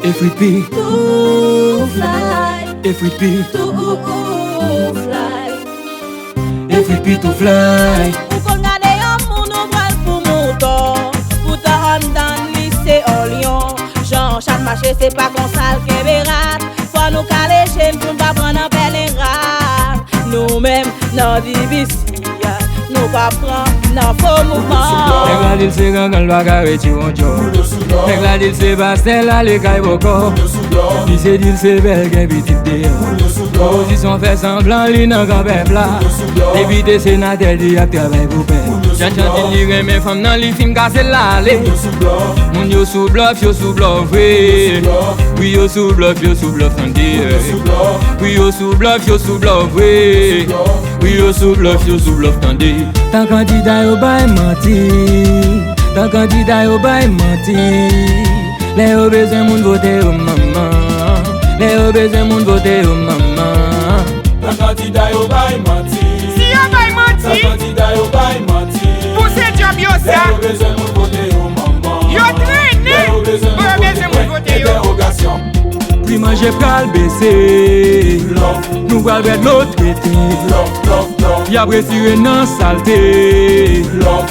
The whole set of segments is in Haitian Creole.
FVP to fly, FVP to fly, FVP to fly. Ou kon gade yon moun nou pral pou mouton, pou ta an dan lycée Orléans. Jean-Charles Marché c'est pas kon sal keberat, fwa nou kale chen pou n'pa pran an pelen rat. Nou men nan divisi, nou pa pran nan faux mouvement. Nèg la dil se gangan baga reti wonjo. Nèg la dil se pastel la le kay boko. Li se dil se bel gen petit de. Position fait semblant li nan grand peuple. Député sénateur di ap travail pour paix. Chan li reme femme nan li film casse la le. Moun yo sous bluff oui. Oui yo sous bluff tande. Oui yo sous bluff oui. Oui yo sous bluff tande. Tant candidat yo bay menti. Tant candidat yo bay menti. Les yo besoin moun voter au maman. Les yo besoin moun voter au maman. Tant candidat yo bay menti. Si yo bay menti, tant candidat yo bay menti. pour ce job yo Les ça, yo besoin moun voter au maman. yo traîné, Les yo besoin pour yo besoin moun voter yo. interrogation. Puis manger pral baisser. Nous pral mettre l'autre traité. Y a retiré nan saleté.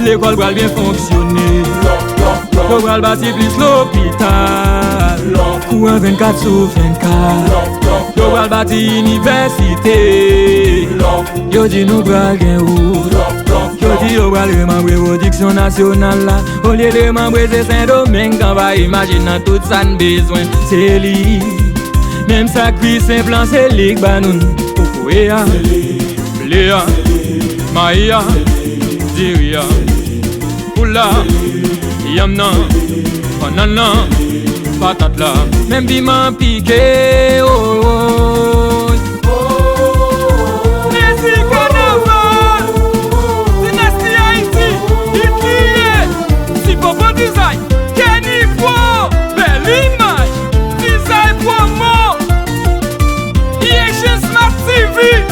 L'école pral bien fonctionner. Faut pral bâti plus l'hôpital. Courant 24 sur 24. Yo pral bâti université. Yo di nou pral gen route. Yo di yo pral remembre production nationale là. Au lieu de remembrer c'est Saint-Domingue, on va imaginer tout ça besoin. C'est li. Même sacrifice simple c'est li banoun. Okoya, Léa, Maïa, Diria, Oula, Yamna, Banana, Patatla, même Bima piqué, oh, oh. Laissez carnaval, dynastie Haïti, Hitler, si Bobo Design, Kenny Fo, belle image, design promo, IHN Smart TV.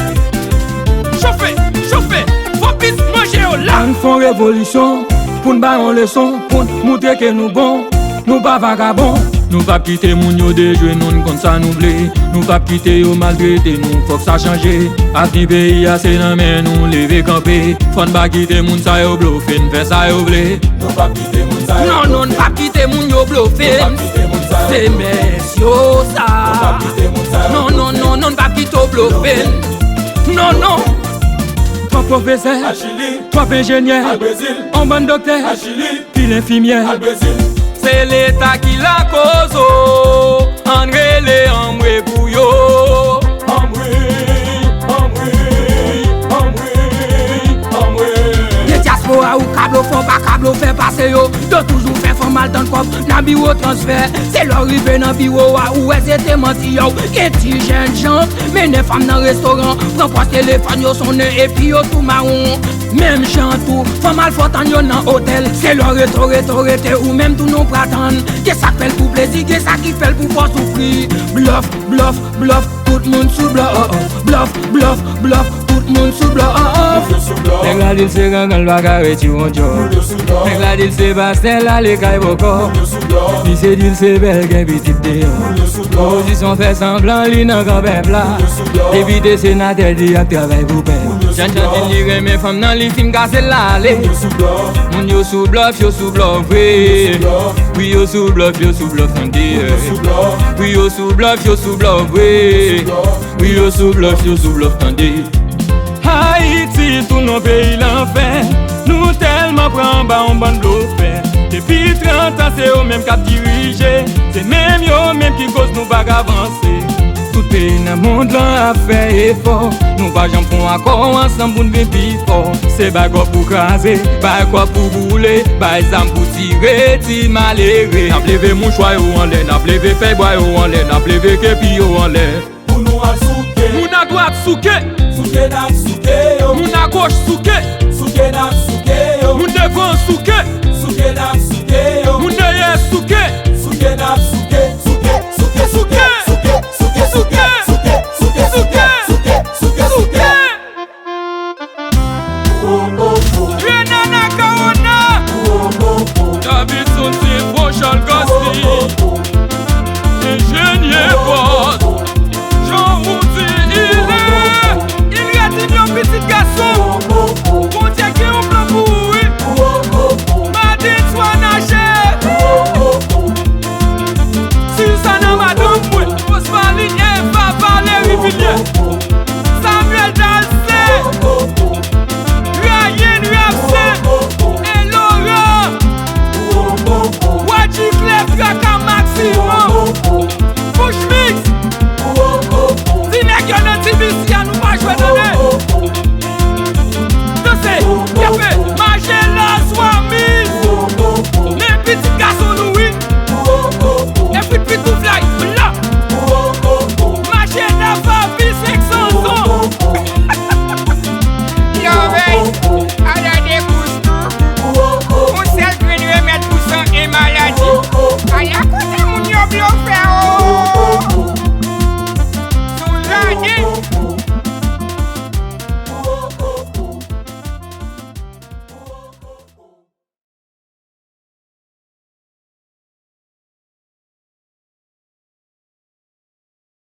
Chauffez, faut pis manger au là. On font révolution, pour nous bailler leçon, pour montrer que nous bon, nous pas vagabond. Nous pas quitter moun yo de jouer nous comme ça nous blé. Nous pas quitter yo malgré nous, faut que ça change. Avenir pays a c'est nan men nous lever camper. Faut pas quitter moun ça yo bluffé, fait ça yo blé. Nous pas quitter moun sa. Non, non, pas quitter moun yo bluffé. C'est messieurs ça. Non, non, non, non, pas quitter yo bluffé. Non, non. Trois professeurs, À Chili, trois ingénieurs, à Brésil, un bon docteur, à Chili, puis l'infirmière. à Brésil. C'est l'État qui la cause. André les amoué pour yo. Les diaspora ou câble font pas câble fait passer yo. De toujours faire font mal dans le cop. Nan bureau transfert. C'est leur rive dans bureau où elles étaient menti yo. Qu'est ti jeune gens, mais les femmes dans restaurant. Prends pas téléphone yo son nez et puis yo tout marron. Même chant tout, font mal fort en yo dans hôtel. C'est leur rétoré ou même tout nous pratande. Qu'est ça fait pour plaisir, qu'est ça qui fait pour pas souffrir. Bluff, bluff, bluff, tout le monde sous bluff. Bluff, bluff, bluff, tout le monde sous bluff. Nèg la dil se gangan baga reti wonjo. Nèg la dil se pastel la le kay boko. Li se dil se bel gen petit de. Position fait semblant li nan grand peuple. Député sénateur di ap travail pour paix. Chan li reme femme nan li film casse la le. Moun yo sous bluff oui. Oui yo sous bluff tande. Oui yo sous bluff oui. Oui yo sous bluff tande. Haïti, tout nos pays l'enfer. Nous tellement prenons bas en bande d'eau fait. Depuis 30 ans, c'est eux mêmes qui dirigent. C'est même eux mêmes qui causent nous pas avancer. Tout pays dans le monde là a fait effort. Nous pas jamais pour accord ensemble pour nous vivre fort. C'est bagarre pour craser, bagarre pour brûler, bagarre pour tirer, ti malheureux. N'a plevé mouchoir en l'air, n'a plevé faibois en l'air, n'a plevé képi en l'air. Pour nous à souquer, Moun à droite souke, souquer n'a souquer yo. moun à gauche souke, Souquer n'a souquer yo. moun devant souke, Souquer n'a souquer yo. moun derrière souke. Souquer n'a souquer, souquer, souquer, souquer, souquer, souquer, souquer, souquer, souquer, souquer, souquer, souquer. Oh oh oh. Renana Kaona, Oh oh oh. David Sonti, Rochal Gasti, nous pas jouer donner.